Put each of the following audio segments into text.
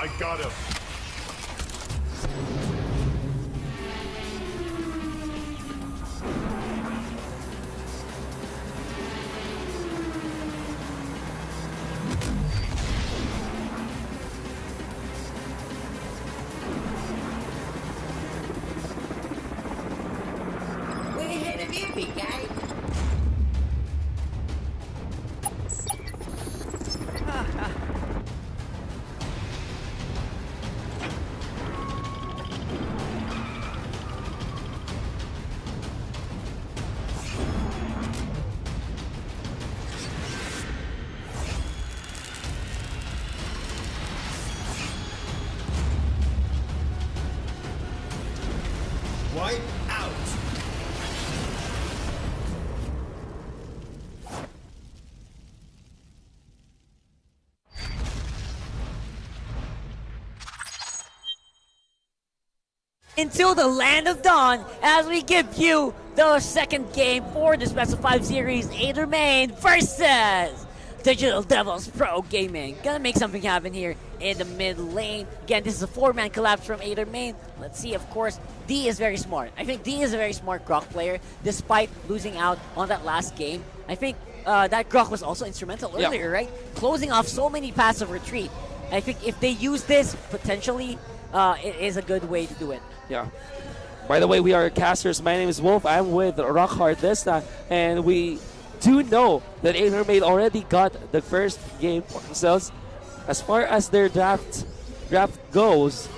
I got him. We're ahead of you, big guy. Wipe out. Into the land of dawn as we give you the second game for this best of 5 series, Aether Main versus Digital Devils Pro Gaming. Gonna make something happen here in the mid lane. Again, this is a 4-man collapse from Aether Main. Let's see, of course, D is very smart. I think D is a very smart Grok player, despite losing out on that last game. I think that Grok was also instrumental earlier, right? Closing off so many paths of retreat. I think if they use this, potentially, it is a good way to do it. Yeah. By the way, we are casters. My name is Wolf. I'm with Rockhard this time, and we do know that Aether Main already got the first game for themselves. As far as their draft goes,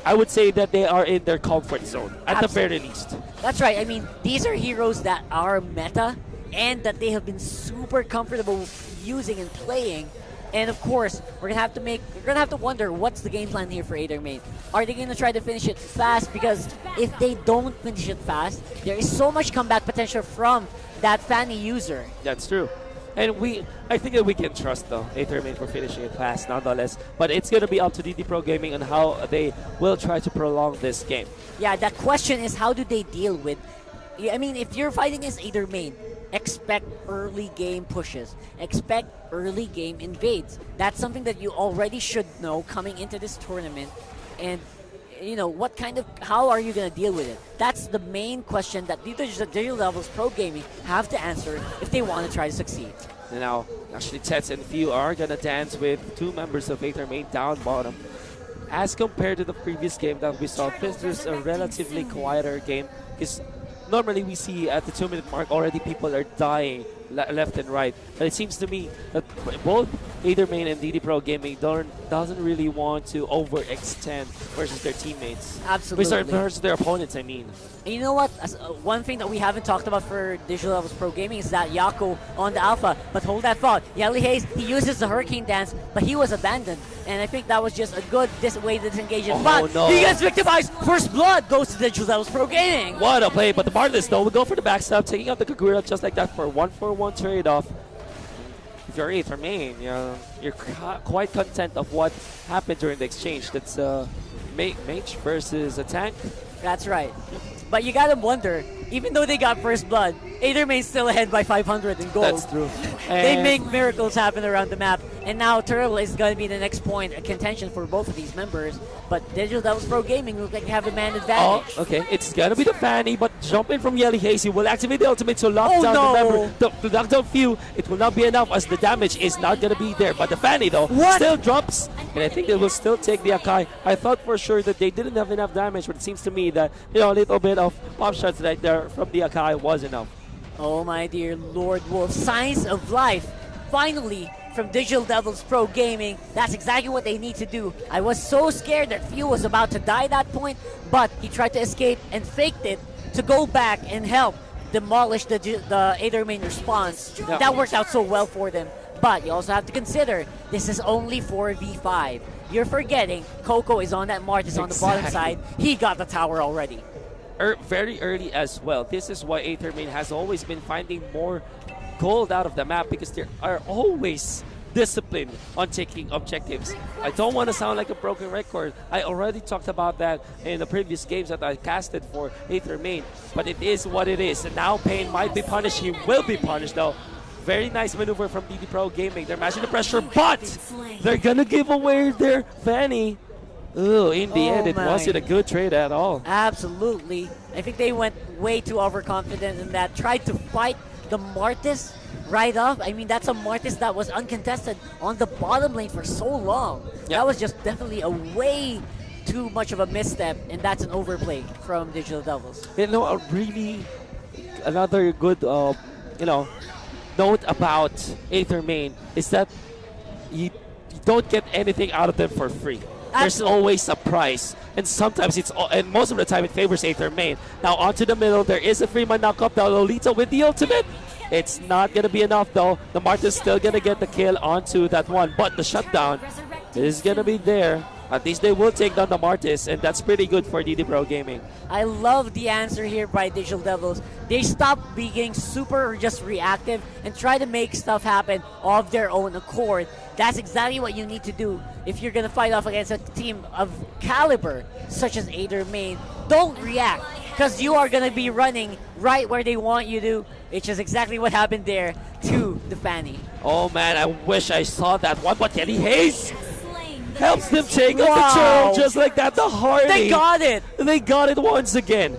I would say that they are in their comfort zone, at the very least. That's right. I mean, these are heroes that are meta and that they have been super comfortable using and playing. And of course, we're gonna have to wonder what's the game plan here for Aether Main. Are they gonna try to finish it fast? Because if they don't finish it fast, there is so much comeback potential from that Fanny user. That's true. And I think that we can trust though Aether Main for finishing it fast nonetheless. But it's gonna be up to DD Pro Gaming on how they will try to prolong this game. Yeah, the question is, how do they deal with... I mean, if you're fighting against Aether Main, expect early game pushes. Expect early game invades. That's something that you already should know coming into this tournament. And, you know, how are you going to deal with it? That's the main question that Digital Devils Pro Gaming have to answer if they want to try to succeed. And now, actually, Tets and Few are going to dance with two members of Aether Main down bottom. As compared to the previous game that we saw, this is a relatively quieter game because normally we see at the 2-minute mark already people are dying left and right. But it seems to me that both Aether Main and DD Pro Gaming doesn't really want to overextend versus their teammates. Absolutely. Versus their opponents, I mean. And you know what? One thing that we haven't talked about for Digital Devils Pro Gaming is that Yako on the Alpha. But hold that thought. Yelly Hayes, he uses the Hurricane Dance, but he was abandoned. And I think that was just a good way to disengage him. But no. He gets victimized. First blood goes to Digital Devils Pro Gaming. What a play. But the Marlis, though, will go for the backstab, taking out the Kagura just like that for a 1-for-1 trade-off. If you're Aether Main, you're quite content of what happened during the exchange. That's mage versus a tank. That's right. But you gotta wonder, even though they got first blood, Aether Main's still ahead by 500 in gold. That's true. They make miracles happen around the map. And now Turtle is going to be the next point of contention for both of these members. But Digital Devils Pro Gaming looks like they have the man advantage. Oh, okay. It's going to be the Fanny, but jumping from Yelly Hazy will activate the ultimate to lock down the member. To lock down Few, it will not be enough as the damage is not going to be there. But the Fanny, though, still drops. And I think they will still take the Akai. I thought for sure that they didn't have enough damage, but it seems to me that, a little bit of pop shots right there from the Akai was enough. Oh my dear Lord Wolf, signs of life. Finally, from Digital Devils Pro Gaming, that's exactly what they need to do. I was so scared that Few was about to die at that point, but he tried to escape and faked it to go back and help demolish the Aether Main response. Yeah. That worked out so well for them. But you also have to consider, this is only 4v5. You're forgetting, Coco is on that Martis on the bottom side. He got the tower already. Very early as well. This is why Aether Main has always been finding more gold out of the map, because they are always disciplined on taking objectives. I don't want to sound like a broken record. I already talked about that in the previous games that I casted for Aether Main, but it is what it is. And now Pain might be punished. He will be punished though. Very nice maneuver from DD Pro Gaming. They're matching the pressure, but they're gonna give away their Fanny. Ooh, in the end, it wasn't a good trade at all. Absolutely. I think they went way too overconfident in that. Tried to fight the Martis right off. I mean, that's a Martis that was uncontested on the bottom lane for so long. Yep. That was just definitely a way too much of a misstep, and that's an overplay from Digital Devils. You know, another good, note about Aether Main is that you don't get anything out of them for free. There's always a price, and sometimes and most of the time it favors Aether Main. Now onto the middle, there is a Freeman knockup. Now Lolita with the ultimate. It's not gonna be enough though. The Martin's still gonna get the kill onto that one, but the shutdown is gonna be there. At least they will take down the Martis, and that's pretty good for DD Pro Gaming. I love the answer here by Digital Devils. They stop being super or just reactive and try to make stuff happen of their own accord. That's exactly what you need to do if you're going to fight off against a team of caliber such as Aether Main. Don't react, because you are going to be running right where they want you to, which is exactly what happened there to the Fanny. Oh man, I wish I saw that one, but Kelly Hayes helps them take up the turtle just like that. The Hardy. They got it. They got it once again.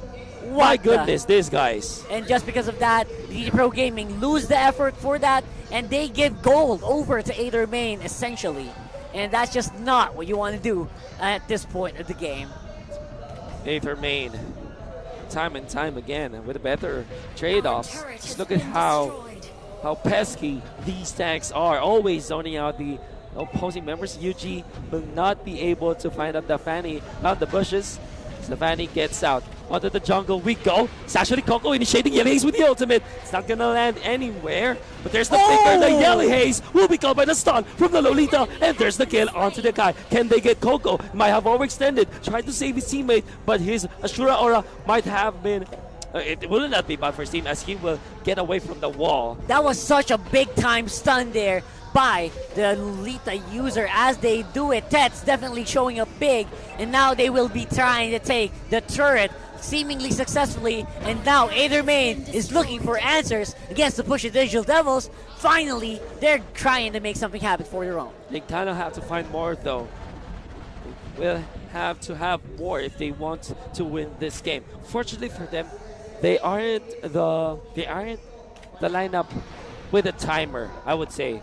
My goodness, these guys. And just because of that, DD Pro Gaming lose the effort for that, and they give gold over to Aether Main, essentially. And that's just not what you want to do at this point of the game. Aether Main, time and time again, with better trade-offs. Just look at how pesky these tanks are, always zoning out the opposing members. UG will not be able to find out the Fanny around the bushes. So the Fanny gets out. Onto the jungle we go. It's actually Coco initiating Yellow Haze with the ultimate. It's not gonna land anywhere. But there's the finger. The Yellow Haze will be caught by the stun from the Lolita. And there's the kill onto the guy. Can they get Coco? Might have overextended. Tried to save his teammate, but his Ashura Aura might have been it will not be bad for his team, as he will get away from the wall. That was such a big time stun there by the Lolita user. As they do it, Tet's definitely showing up big, and now they will be trying to take the turret seemingly successfully, and now Aether Main is looking for answers against the push of Digital Devils. Finally, they're trying to make something happen for their own. They kind of have to find more though. Will have to have more if they want to win this game. Fortunately for them, they aren't the lineup with a timer, I would say.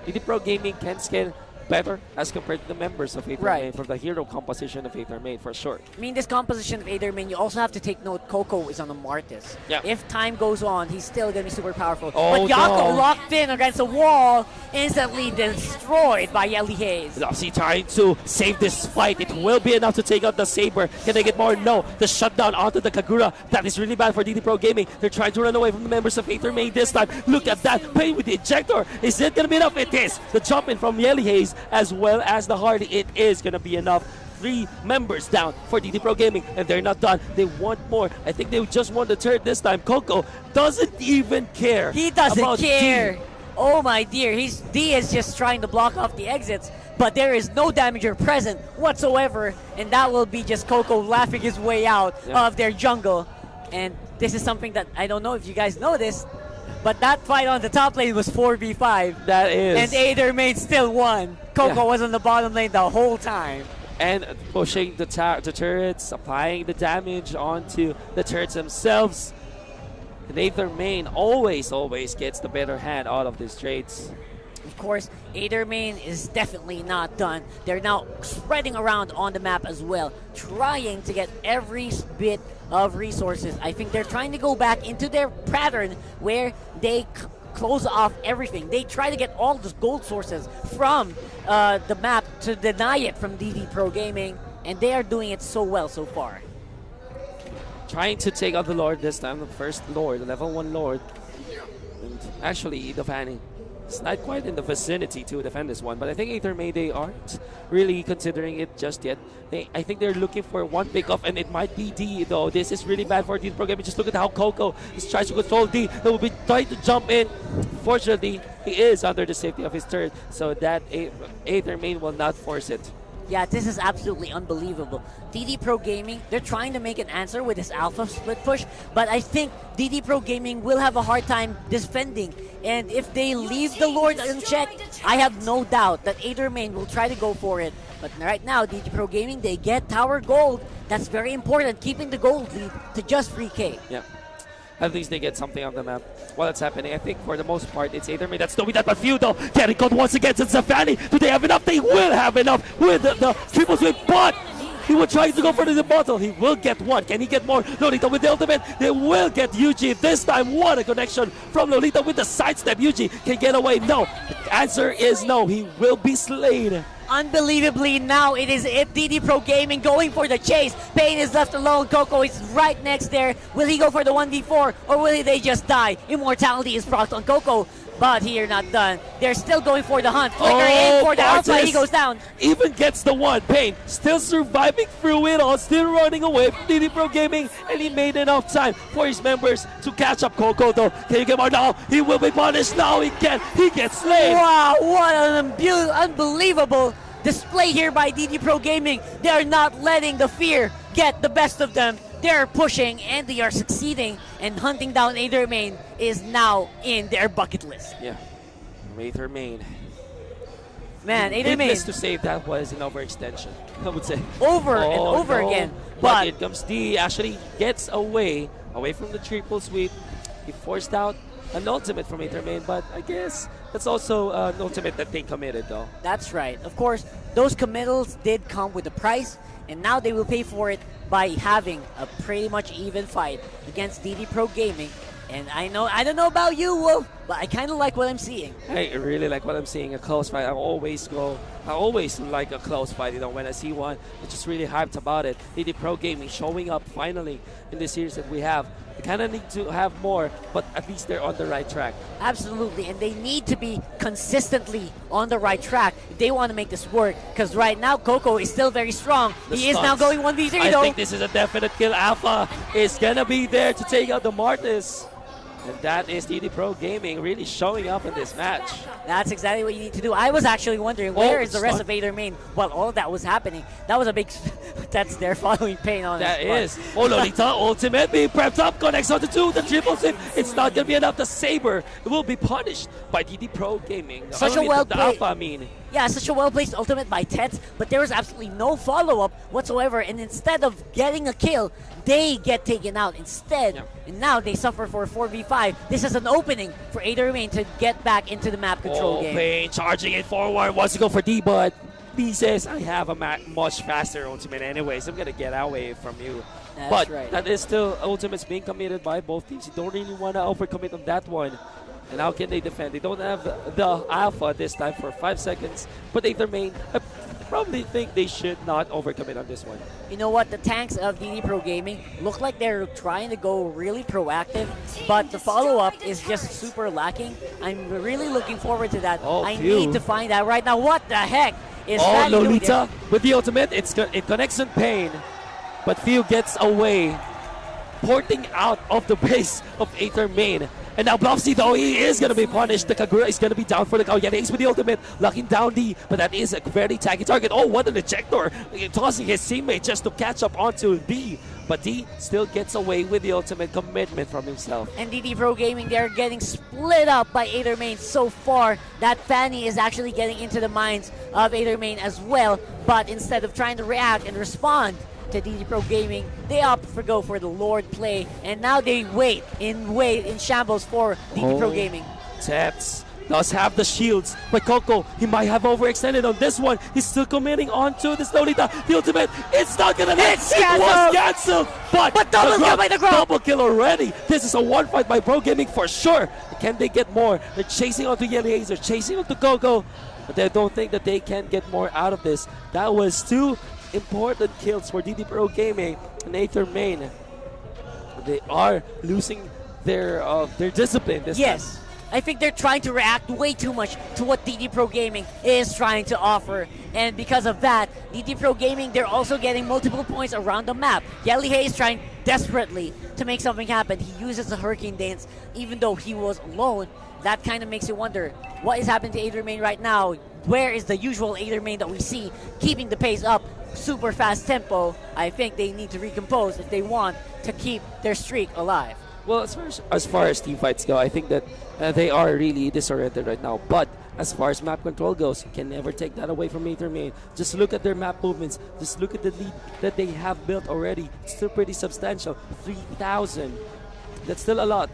DD Pro Gaming can scale better as compared to the members of Aether Main from the hero composition of Aether Main, for sure. I mean, this composition of Aether Main, you also have to take note Coco is on the Martis. Yeah. If time goes on, he's still going to be super powerful. Oh, but Yako no. locked in against the wall, instantly destroyed by Yelly Hayes. Lopsy trying to save this fight. It will be enough to take out the Saber. Can they get more? No. The shutdown onto the Kagura. That is really bad for DD Pro Gaming. They're trying to run away from the members of Aether Main this time. Look at that. Playing with the ejector. Is it going to be enough? It is. The jump in from Yelly Hayes as well as the Hardy. It is going to be enough. 3 members down for DD Pro Gaming, and they're not done. They want more. I think they just won the turret this time. Coco doesn't even care. He doesn't about care. D. Oh my dear, D is just trying to block off the exits, but there is no damager present whatsoever, and that will be just Coco laughing his way out of their jungle. And this is something that I don't know if you guys know this, but that fight on the top lane was 4v5. That is. And Aether Main still won. Coco was on the bottom lane the whole time. And pushing the turrets, applying the damage onto the turrets themselves. And Aether Main always gets the better hand out of these trades. Of course, Aether Main is definitely not done. They're now spreading around on the map as well, trying to get every bit of resources. I think they're trying to go back into their pattern where they close off everything. They try to get all the gold sources from the map to deny it from DD Pro Gaming, and they are doing it so well so far. Trying to take out the Lord this time, the first Lord, the level 1 Lord. And actually, the Fanny is not quite in the vicinity to defend this one, but I think Aether Main, they aren't really considering it just yet. I think they're looking for one pickoff, and it might be D, though. This is really bad for DD Pro Gaming. Just look at how Coco is trying to control D. He will be trying to jump in. Fortunately, he is under the safety of his turret, so that Aether Main will not force it. Yeah, this is absolutely unbelievable. DD Pro Gaming, they're trying to make an answer with this alpha split push, but I think DD Pro Gaming will have a hard time defending. And if they leave the Lord unchecked, I have no doubt that Aether Main will try to go for it. But right now, DD Pro Gaming, they get Tower Gold. That's very important, keeping the gold lead to just 3K. Yeah. At least they get something on the map while it's happening. I think for the most part, it's Aether Main that's doing that, but few though. Getting caught once again to Zafani. Do they have enough? They will have enough with the triple sweep, but he will try to go for the bottle. He will get one. Can he get more? Lolita with the ultimate. They will get Yuji. This time, what a connection from Lolita with the sidestep. Yuji can get away. No. The answer is no. He will be slain. Unbelievably, now it is DD Pro Gaming going for the chase. Pain is left alone. Coco is right next there. Will he go for the 1v4 or will they just die? Immortality is procced on Coco, but here not done. They're still going for the hunt. Flicker in for the alpha. He goes down. Even gets the one. Pain still surviving through it all, still running away from DD Pro Gaming, and he made enough time for his members to catch up. Coco though, can you get more now? He will be punished now. He can. He gets slain. Wow, what an unbelievable display here by DD Pro Gaming. They're not letting the fear get the best of them. They're pushing and they are succeeding, and hunting down Aether Main is now in their bucket list. Yeah, Aether Main. Man, Aether Main. Needless to say, that was an overextension, I would say. Over and over again. But it comes D actually gets away from the triple sweep. He forced out an ultimate from Aether Main, but I guess that's also an ultimate that they committed though. That's right. Of course, those committals did come with a price, and now they will pay for it by having a pretty much even fight against DD Pro Gaming. And I don't know about you, Wolf, but I kind of like what I'm seeing. I really like what I'm seeing, a close fight. I always like a close fight, you know, when I see one. I'm just really hyped about it. DD Pro Gaming showing up finally in the series that we have. We kind of need to have more, but at least they're on the right track. Absolutely, and they need to be consistently on the right track if they want to make this work, because right now Coco is still very strong. He is now going 1v3 though. I think this is a definite kill. Alpha is gonna be there to take out the Martis. And that is DD Pro Gaming really showing up in this match. That's exactly what you need to do. I was actually wondering, where is the rest of Aether Main while all of that was happening? That was a big... that's their following Pain on that is. Oh, Lolita, ultimate being prepped up, connects onto two, the triple sip. It's not going to be enough. The Saber will be punished by DD Pro Gaming. Such a well-played... Yeah, such a well-placed ultimate by Tets, but there was absolutely no follow-up whatsoever, and instead of getting a kill, they get taken out instead. Yeah. And now they suffer for a 4v5. This is an opening for Aether Main to get back into the map control game. Pain charging it forward, wants to go for D, but B says, I have a much faster ultimate anyways. I'm going to get away from you. That's right. That is still ultimates being committed by both teams. You don't really want to overcommit on that one. And how can they defend? They don't have the alpha this time for 5 seconds. But Aether Main, I probably think they should not overcommit on this one. You know what? The tanks of DD Pro Gaming look like they're trying to go really proactive, but the follow-up is just super lacking. I'm really looking forward to that. I need to find out right now. What the heck is that? Lolita with the ultimate. It connects on Pain, but Few gets away, porting out of the base of Aether Main. And now Blopsy, though, he is going to be punished. The Kagura is going to be down for the count. Yannick's with the ultimate, locking down D, but that is a very taggy target. Oh, what an ejector. Tossing his teammate just to catch up onto D. But D still gets away with the ultimate commitment from himself. And DD Pro Gaming, they're getting split up by Aether Main so far. That Fanny is actually getting into the minds of Aether Main as well. But instead of trying to react and respond to DD Pro Gaming, they opt for go for the Lord play, and now they wait in shambles for DD Pro Gaming. Tets does have the shields, but Coco, he might have overextended on this one. He's still committing onto this Lolita. The ultimate, it's not gonna hit. It was cancelled, but double kill by the Grub. Double kill already. This is a one fight by Pro Gaming for sure. Can they get more? They're chasing onto Yelly Haze, they're chasing onto Coco, but they don't think that they can get more out of this. That was two important kills for DD Pro Gaming and Aether Main. They are losing their discipline this time. I think they're trying to react way too much to what DD Pro Gaming is trying to offer, and because of that, DD Pro Gaming, they're also getting multiple points around the map. Yelly Hay is trying desperately to make something happen. He uses the Hurricane Dance even though he was alone. That kind of makes you wonder what is happening to Aether Main right now. where is the usual Aether main that we see keeping the pace up, super fast tempo? I think they need to recompose if they want to keep their streak alive. Well, as far as team fights go, I think that they are really disoriented right now. But as far as map control goes, you can never take that away from Aether main. Just look at their map movements. Just look at the lead that they have built already. It's still pretty substantial. 3,000. That's still a lot.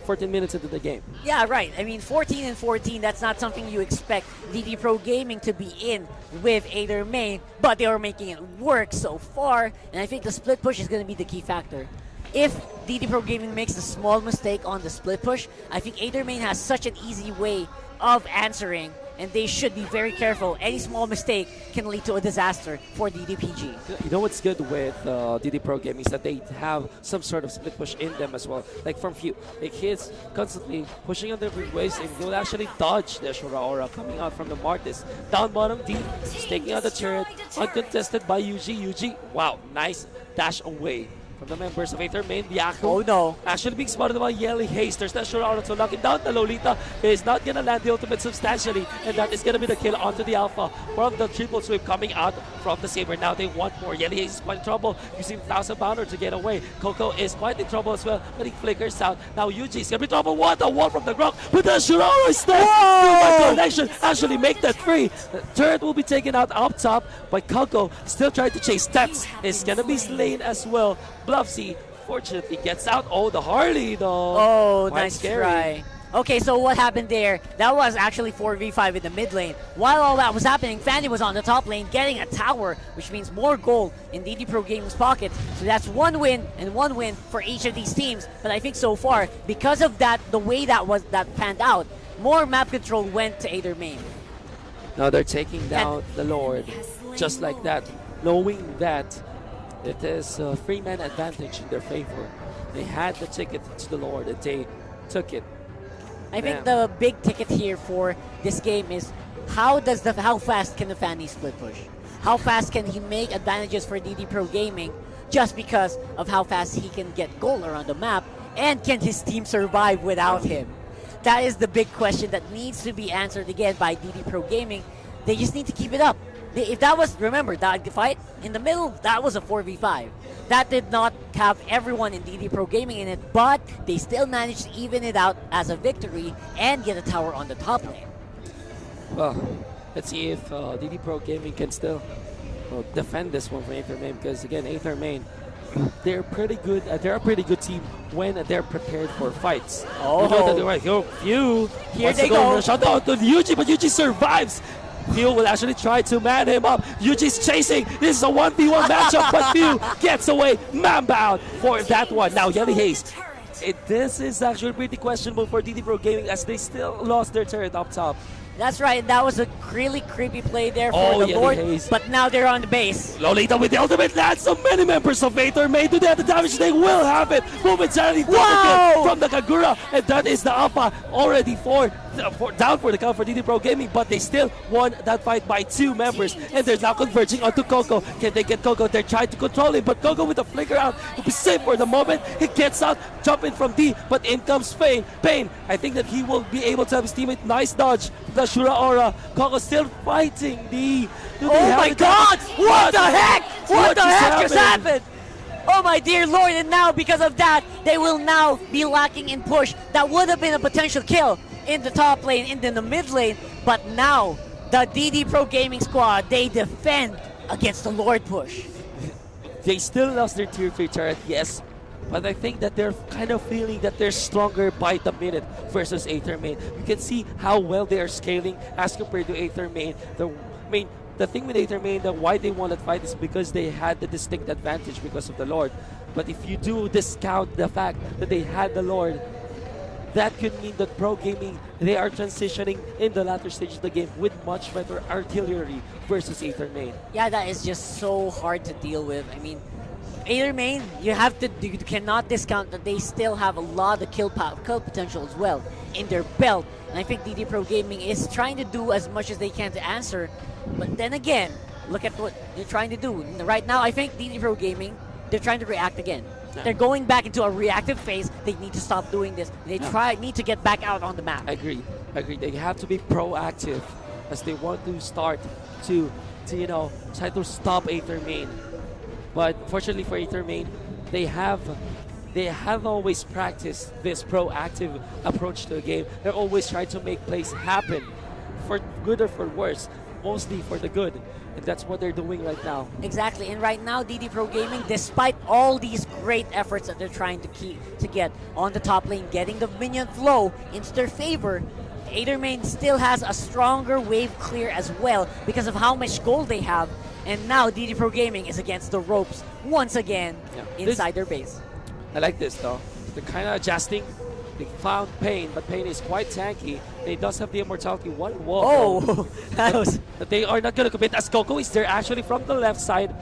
14 minutes into the game. Yeah, right. I mean, 14 and 14, that's not something you expect DD Pro Gaming to be in with Aether main, but they are making it work so far, and I think the split push is going to be the key factor. If DD Pro Gaming makes a small mistake on the split push, I think Aether main has such an easy way of answering, and they should be very careful. Any small mistake can lead to a disaster for DDPG. You know what's good with DD Pro Gaming is that they have some sort of split push in them as well. Like from Few, like he's constantly pushing on different ways and he will actually dodge the Ashura Aura coming out from the Martis. Down bottom, D is taking out the turret, uncontested by UG. UG, wow, nice dash away from the members of Aether main. Biako. Oh no. Actually being spotted by Yelly Haze. There's the Ashura Aura to knock it down. The Lolita is not gonna land the ultimate substantially, and that is gonna be the kill onto the Alpha from the triple sweep coming out from the Saber. Now they want more. Yelly Haze is quite in trouble, using 1,000 pounder to get away. Coco is quite in trouble as well, but he flickers out. Now UG is gonna be in trouble. What a wall from the ground, but the Ashura Aura is there. My connection actually make that free. The turret will be taken out up top, but Coco still trying to chase. Tats is gonna be slain as well. Bluffsy fortunately gets out. Oh, the Harley though. Oh, Quite nice scary. try. Okay, so what happened there? That was actually 4v5 in the mid lane. While all that was happening, Fanny was on the top lane getting a tower, which means more gold in DD Pro Gaming's pocket. So that's one win and one win for each of these teams. But I think so far, because of that, the way that panned out, more map control went to Aether main. Now they're taking down the Lord just like that, knowing that it is a three-man advantage in their favor. They had the ticket to the Lord and they took it. I think the big ticket here for this game is how fast can the Fanny split push? How fast can he make advantages for DD Pro Gaming just because of how fast he can get gold around the map, and can his team survive without him? That is the big question that needs to be answered again by DD Pro Gaming. They just need to keep it up. If that was, remember, that fight in the middle, that was a 4v5. That did not have everyone in DD Pro Gaming in it, but they still managed to even it out as a victory and get a tower on the top lane. Well, let's see if DD Pro Gaming can still defend this one for Aether main, because again, Aether main, they're pretty good. They're a pretty good team when they're prepared for fights. Oh, you know that they're right. Few here they go. Shut down to Yuji, but Yuji survives. Few will actually try to man him up. Yuji's chasing. This is a 1v1 matchup, but Few gets away. Man bound for that one. Now Yelly Haze. This is actually pretty questionable for DD Pro Gaming as they still lost their turret up top. That's right. That was a really creepy play there for the Lord, Haze. but now they're on the base. Lolita with the ultimate lands. So many members of Aether main to the damage. They will have it. Momentarily double kill from the Kagura, and that is the Alpha already down for the count for DD Pro Gaming, but they still won that fight by 2 members, and they're now converging onto Coco. Can they get Coco? They're trying to control him, but Coco with a flicker out will be safe for the moment. He gets out, jumping from D, but in comes Pain. I think that he will be able to have his teammate. Nice dodge. The Shura Aura. Coco still fighting D. Oh my god! What the heck? What the heck just happened? Oh my dear Lord, and now because of that, they will now be lacking in push. That would have been a potential kill in the top lane, in the mid lane, but now the DD Pro Gaming squad, they defend against the Lord push. They still lost their tier 3 turret, yes, but I think that they're kind of feeling that they're stronger by the minute versus Aether main. You can see how well they are scaling as compared to Aether main. The thing with Aether main, why they won that fight is because they had the distinct advantage because of the Lord. But if you do discount the fact that they had the Lord, that could mean that Pro Gaming, they are transitioning in the latter stage of the game with much better artillery versus Aether main. Yeah, that is just so hard to deal with. I mean, Aether main, you cannot discount that they still have a lot of kill potential as well in their belt. And I think DD Pro Gaming is trying to do as much as they can to answer. But then again, look at what they're trying to do. Right now, I think DD Pro Gaming, they're trying to react again. Yeah. They're going back into a reactive phase. They need to stop doing this. They need to get back out on the map. I agree. They have to be proactive as they want to start to try to stop Aether main. But fortunately for Aether main, they have always practiced this proactive approach to the game. They're always trying to make plays happen, for good or for worse, mostly for the good. And that's what they're doing right now. Exactly, and right now, DD Pro Gaming, despite all these great efforts that they're trying to get on the top lane, getting the minion flow into their favor, Aether main still has a stronger wave clear as well because of how much gold they have. And now DD Pro Gaming is against the ropes once again inside their base. I like this though. They're kind of adjusting. They found Pain, but Pain is quite tanky. They does have the immortality. One wall. Oh, that was... They are not going to commit as Coco is there actually from the left side.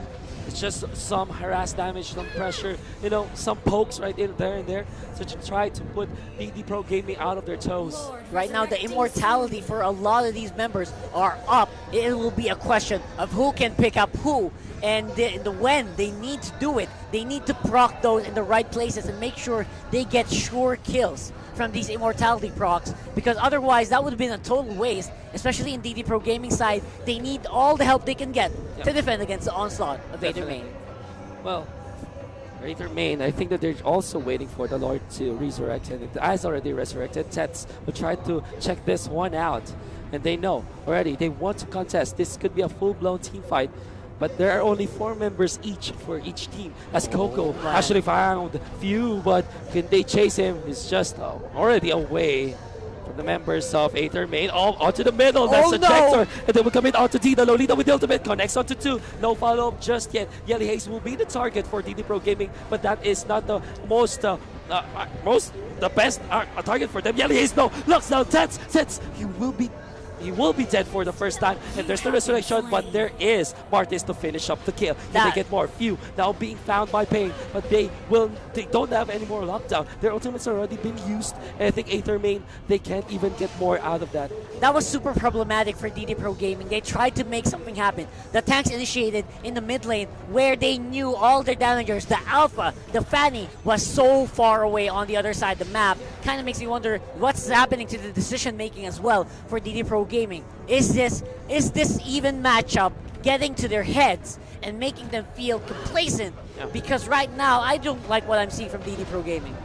It's just some harass damage, some pressure, some pokes right in there and there. So to try to put DD Pro Gaming out of their toes. Right now, the immortality for a lot of these members are up. It will be a question of who can pick up who. And when they need to do it, they need to proc those in the right places and make sure they get sure kills from these immortality procs, because otherwise that would have been a total waste, especially in DD Pro Gaming side. They need all the help they can get to defend against the onslaught of Aether main. Well, Aether main, I think that they're also waiting for the Lord to resurrect, and it has already resurrected. Tets will try to check this one out, and they know already they want to contest. This could be a full-blown team fight. But there are only 4 members each for each team. As Coco actually found few, but can they chase him? He's just already away from the members of Aether main. Oh, onto the middle. That's a Jector. And then will come in onto D. The Lolita with the ultimate. Connects onto 2. No follow-up just yet. Yelly Haze will be the target for DD Pro Gaming, but that is not the the best target for them. Yelly Haze, no. Looks now. Tets. He will be dead for the first time, and there's the resurrection, but there is Martis to finish up the kill. Can they get more? Few now being found by Pain, but they don't have any more lockdown. Their ultimates are already been used, and I think Aether main, they can't even get more out of that. That was super problematic for DD Pro Gaming. They tried to make something happen. The tanks initiated in the mid lane where they knew all their damagers. The Alpha, the Fanny, was so far away on the other side of the map. Kind of makes me wonder what's happening to the decision making as well for DD Pro Gaming. Is this even matchup getting to their heads and making them feel complacent? Because right now I don't like what I'm seeing from DD Pro Gaming.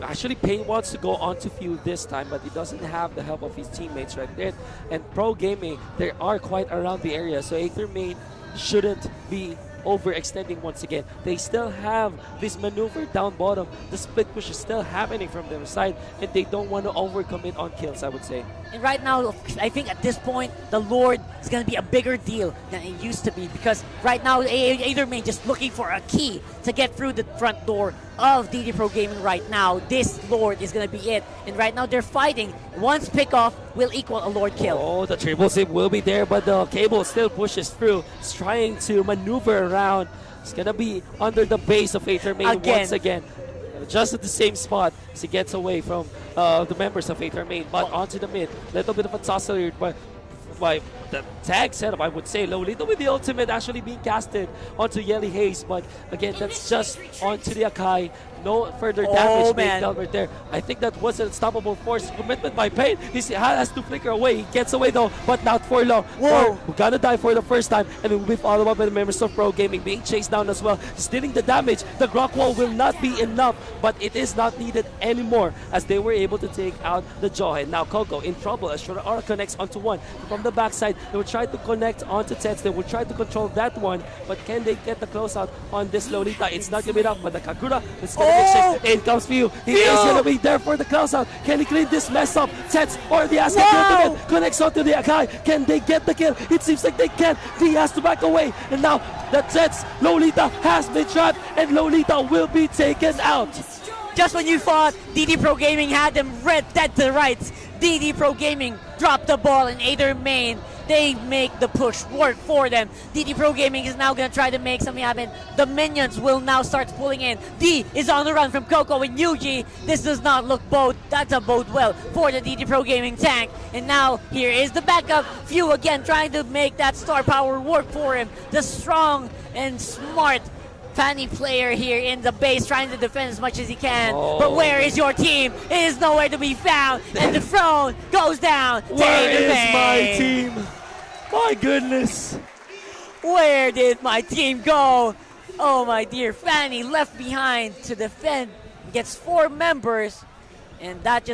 Actually, Pain wants to go on to Few this time, but he doesn't have the help of his teammates right there. And Pro Gaming, they are quite around the area, so Aether main shouldn't be overextending once again. They still have this maneuver down bottom. The split push is still happening from their side, and they don't want to overcommit on kills, I would say. And right now, I think at this point, the Lord is going to be a bigger deal than it used to be, because right now, Aether main just looking for a key to get through the front door of DD Pro Gaming right now. This Lord is going to be it. And right now, they're fighting. Once pickoff will equal a Lord kill. Oh, the triple zip will be there, but the cable still pushes through. It's trying to maneuver around. It's going to be under the base of Aether main once again. Just at the same spot as he gets away from the members of Aether main, but onto the mid. Little bit of a tussle here, but by the tag setup, I would say. Lolita with the ultimate actually being casted onto Yelly Haze, but again, that's just onto the Akai. No further damage being dealt right there. I think that was an unstoppable force commitment by Pain. He has to flicker away. He gets away though, but not for long. Whoa! We're gonna die for the first time, and it will be followed up by the members of Pro Gaming being chased down as well, stealing the damage. The Grok wall will not be enough, but it is not needed anymore as they were able to take out the Jaw. And now Coco in trouble as Shura connects onto 1 from the backside. They will try to connect onto Tets. They will try to control that one, but can they get the closeout on this Lolita? It's not gonna be enough, but the Kagura is gonna in comes Few. He is going to be there for the closeout. Can he clean this mess up? Tets or the Aztec ultimate connects onto the Akai. Can they get the kill? It seems like they can. He has to back away. And now the Tets, Lolita has been trapped, and Lolita will be taken out. Just when you thought DD Pro Gaming had them dead to rights, DD Pro Gaming dropped the ball in Aether main. They make the push work for them. DD Pro Gaming is now going to try to make something happen. The minions will now start pulling in. D is on the run from Coco and Yuji. This does not look that's a bode well for the DD Pro Gaming tank. And now here is the backup. Few again trying to make that star power work for him. The strong and smart Fanny player here in the base trying to defend as much as he can. Oh. But where is your team? It is nowhere to be found. And the throne goes down. Where is my Main. team? My goodness. Where did my team go? Oh my dear, Fanny left behind to defend. Gets 4 members. And that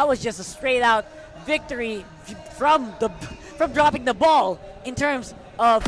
was just a straight out victory from dropping the ball in terms of